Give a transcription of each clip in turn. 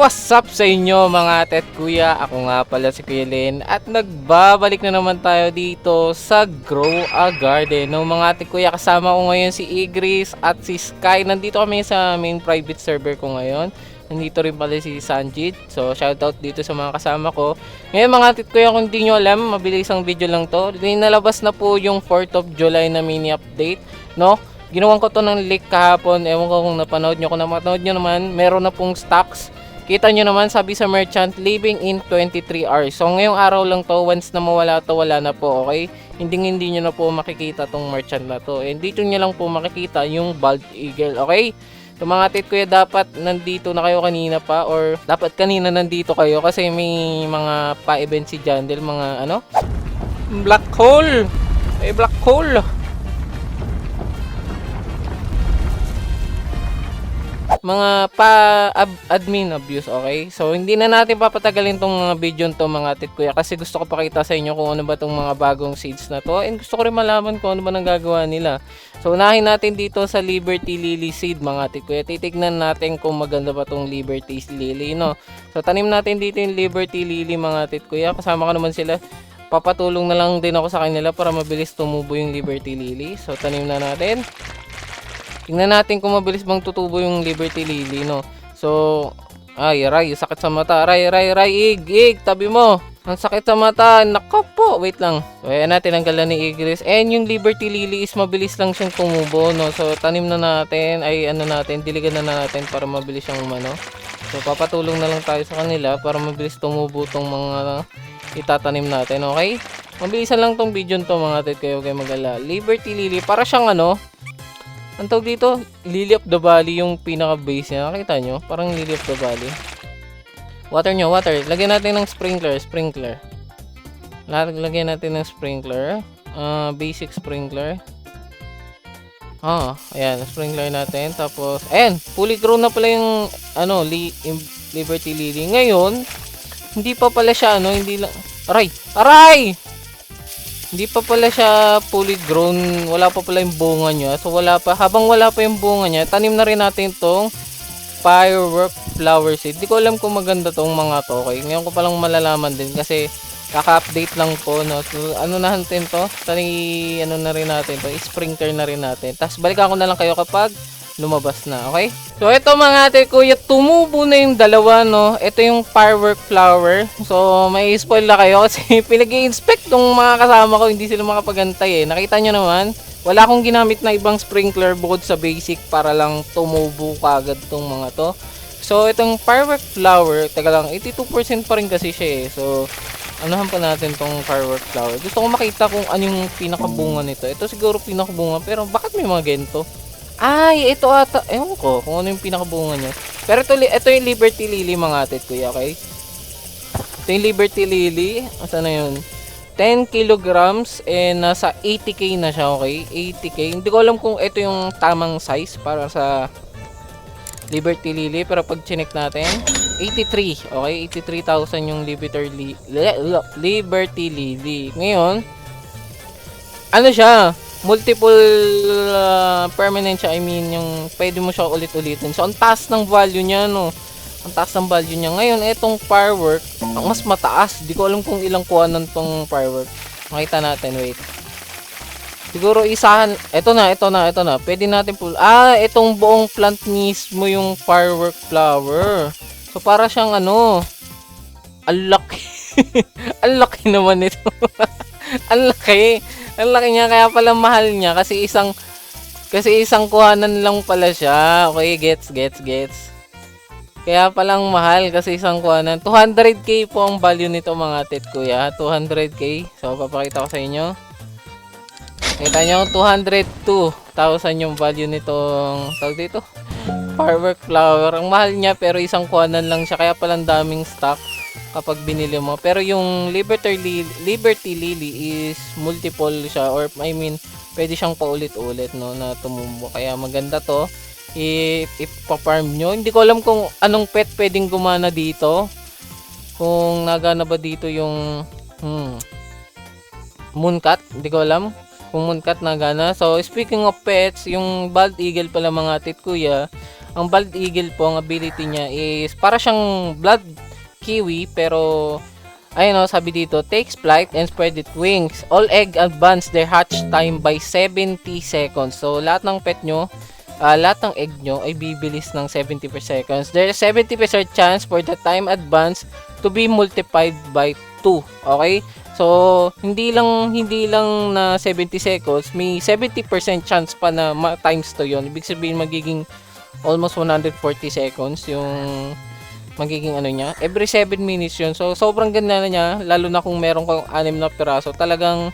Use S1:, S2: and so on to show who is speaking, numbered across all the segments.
S1: What's up sa inyo mga ate at kuya? Ako nga pala si Kuya Len at nagbabalik na naman tayo dito sa Grow a Garden. No, mga ate kuya, kasama ko ngayon si Igris at si Sky. Nandito kami sa main private server ko ngayon. Nandito rin pala si Sanjit. So shoutout dito sa mga kasama ko. Ngayon mga ate at kuya, kung hindi nyo alam, mabilis ang video lang to. Nalabas na po yung 4th of July na mini update. No? Ginawan ko to ng leak kahapon. Ewan ko kung napanood nyo. Kung napanood nyo naman, meron na pong stocks. Kita nyo naman, sabi sa merchant, leaving in 23 hours. So ngayong araw lang to, once na mawala to, wala na po, okay? Hindi nyo na po makikita tong merchant na to. And dito nyo lang po makikita yung bald eagle, okay? So mga tit kuya, dapat nandito na kayo kanina pa, or dapat kanina nandito kayo kasi may mga pa-event si Jandel, mga ano? Black hole! May black hole! Mga admin abuse, okay? So hindi na natin papatagalin tong mga video to mga tit kuya, kasi gusto ko pakita sa inyo kung ano ba tong mga bagong seeds na to, and gusto ko rin malaman kung ano ba nang gagawa nila. So unahin natin dito sa Liberty Lily seed mga tit kuya. Titignan natin kung maganda ba tong Liberty Lily, no? So tanim natin dito yung Liberty Lily mga tit kuya, kasama ko naman sila. Papatulong na lang din ako sa kanila para mabilis tumubo yung Liberty Lily. So tanim na natin. Tingnan natin kung mabilis bang tutubo yung Liberty Lily, no? So, ay, Ray, sakit sa mata. Ray, Ig, tabi mo. Ang sakit sa mata. Nako po, wait lang. So, ayan natin, ang gala ni Igris. And yung Liberty Lily is mabilis lang siyang tumubo, no? So, tanim na natin, diligan na natin para mabilis siyang umano. So, papatulong na lang tayo sa kanila para mabilis tumubo tong mga itatanim natin, okay? Mabilisan lang tong video to mga tit kayo kay magala. Liberty Lily, para siyang ano, ang tawag dito, Lily of the Valley yung pinaka-base niya. Nakita nyo? Parang Lily of the Valley. Water. Lagyan natin ng sprinkler. Lagyan natin ng sprinkler. Basic sprinkler. Ayan, sprinkler natin. Tapos, ayan, fully grown na pala yung, Liberty Lily. Ngayon, hindi pa pala siya, hindi lang, aray! Hindi pa pala siya fully grown, wala pa pala yung bunga niya. So habang wala pa yung bunga niya, tanim na rin natin tong firework flower seed. Di ko alam kung maganda tong mga to, okay? Ngayon ko palang malalaman din kasi kaka-update lang po, no? So, ano na natin to? Na rin natin to, sprinkler na rin natin. Tapos balikan ko na lang kayo kapag lumabas na, okay? So ito mga ate kuya, tumubo na yung dalawa, no? Ito yung firework flower. So may spoil na kayo kasi pinag-i-inspect tong mga kasama ko, hindi sila makapagantay eh. Nakita nyo naman, wala akong ginamit na ibang sprinkler bukod sa basic para lang tumubo kagad tong mga to. So itong firework flower, taga lang, 82% pa rin kasi siya eh. So anuhan pa natin tong firework flower. Gusto ko makita kung ano yung pinakabunga nito. Ito siguro pinakabunga, pero bakit may mga ganito? Ay, ito ata. Ewan ko kung ano yung pinakabunga niya. Pero ito yung Liberty Lily mga atit kuya, okay? Ito yung Liberty Lily. Asa na yun? 10 kilograms and nasa 80k na siya, okay? 80k. Hindi ko alam kung ito yung tamang size para sa Liberty Lily. Pero pag chinek natin, 83. Okay? 83,000 yung Liberty Lily. Ngayon, ano siya? Multiple permanent siya, yung pwede mo siya ulit-ulitin. So ang taas ng value niya, no? Ang taas ng value niya. Ngayon itong firework, ang mas mataas. Di ko alam kung ilang kuhanan tong firework. Makita natin, wait. Siguro isahan, ito na. Pwede natin itong buong plant mismo yung firework flower. So para siyang ang laki. Ang laki naman ito. Ang laki niya, kaya pala mahal niya kasi isang kuhanan lang pala siya. Okay, gets. Kaya palang mahal kasi isang kuhanan. 200k po ang value nito mga tit kuya. 200k. So papakita ko sa inyo. Kita nyo, 202,000 yung value nitong tawag dito, firework flower. Ang mahal niya pero isang kuhanan lang siya, kaya palang daming stock kapag binili mo. Pero yung Liberty Lily is multiple siya, or pwede siyang paulit-ulit, no, na tumubo. Kaya maganda to ipa-farm nyo. Hindi ko alam kung anong pet pwedeng gumana dito. Kung nagana ba dito yung mooncat, hindi ko alam kung mooncat nagana. So speaking of pets, yung bald eagle pala mga tit kuya, Ang Bald Eagle po, ang ability niya is para siyang blood kiwi, pero ayun o, sabi dito, takes flight and spread its wings. All egg advance their hatch time by 70 seconds. So, lahat ng pet nyo, lahat ng egg nyo ay bibilis ng 70 per seconds. There is 70% chance for the time advance to be multiplied by 2. Okay? So, hindi lang na 70 seconds, may 70% chance pa na times to yon. Ibig sabihin, magiging almost 140 seconds yung magiging ano niya. Every 7 minutes yun. So, sobrang ganda na niya. Lalo na kung meron kang 6 na piraso. Talagang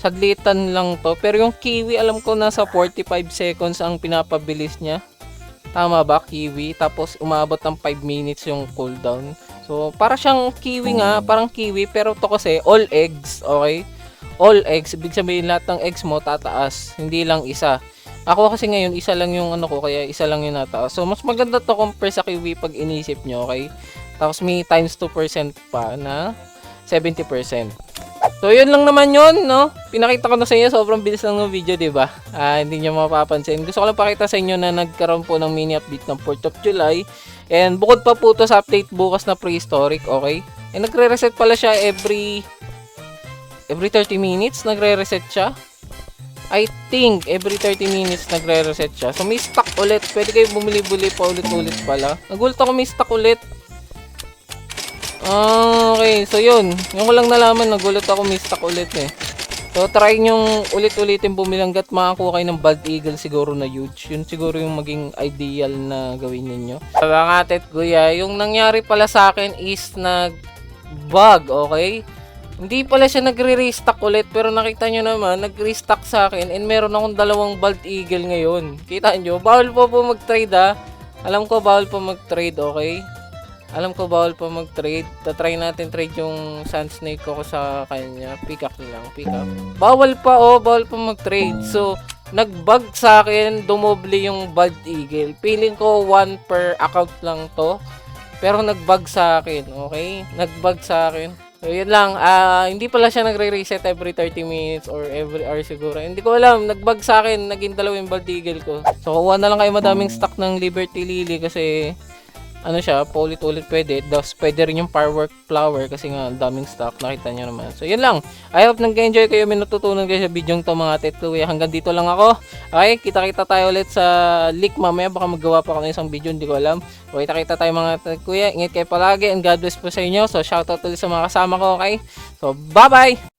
S1: saglitan lang to. Pero yung kiwi, alam ko nasa 45 seconds ang pinapabilis niya. Tama ba, kiwi? Tapos, umabot ng 5 minutes yung cooldown. So, para siyang kiwi nga. Parang kiwi. Pero to kasi, all eggs. Okay? All eggs. Ibig sabihin, lahat ng eggs mo tataas. Hindi lang isa. Ako kasi ngayon, isa lang yung ano ko, kaya isa lang yung nataas. So, mas maganda to compare sa kiwi pag inisip nyo, okay? Tapos may times 2% pa na 70%. So, yun lang naman yun, no? Pinakita ko na sa inyo, sobrang bilis lang ng video, diba? Hindi nyo mapapansin. Gusto ko lang pakita sa inyo na nagkaroon po ng mini update ng 4th of July. And bukod pa po to sa update bukas na prehistoric, okay? And nagre-reset pala siya every 30 minutes, nagre-reset siya. I think every 30 minutes nagre-reset siya. So may stock ulit. Pwede kayo bumili-buli pa ulit-ulit pala. Nagulat ako may stock ulit. Okay, so yun. Yung ko lang nalaman, nagulat ako may stock ulit eh. So try nyong ulit-ulitin bumili hanggat makakuha kayo ng Bald Eagle siguro na huge. Yun siguro yung maging ideal na gawin ninyo. Sabi nga Tet Kuya, yung nangyari pala sa akin is nag-bug, okay? Hindi pala siya nagre-restock ulit, pero nakita nyo naman, nag-restock sa akin and meron akong 2 Bald Eagle ngayon. Kita nyo, bawal po mag-trade ha. Alam ko bawal po mag-trade, okay? Alam ko bawal po mag-trade. Tatry natin trade yung Sand Snake ko sa kanya. Pick up lang, pick up. Bawal pa bawal po mag-trade. So, nag-bug sa akin, dumoble yung Bald Eagle. Feeling ko 1 per account lang to. Pero nag-bug sa akin, okay? Nag-bug sa akin. So, yun lang. Hindi pala siya nagre-reset every 30 minutes or every hour siguro. Hindi ko alam. Nag-bug sa akin. Naging 2 yung Bald Eagle ko. So, kuha na lang kayo madaming stock ng Liberty Lily kasi ano siya, paulit-ulit pwede. Tapos, pwede rin yung Firework Flower kasi nga, daming stock. Nakita nyo naman. So, yun lang. I hope nag-enjoy kayo. May natutunan kayo sa video to mga Tet Kuya. Hanggang dito lang ako. Okay, kita-kita tayo ulit sa leak mamaya. Baka magawa pa ako ng isang video. Hindi ko alam. So, kita-kita tayo mga Tet Kuya. Ingat kayo palagi and God bless po sa inyo. So, shoutout ulit sa mga kasama ko. Okay? So, bye-bye!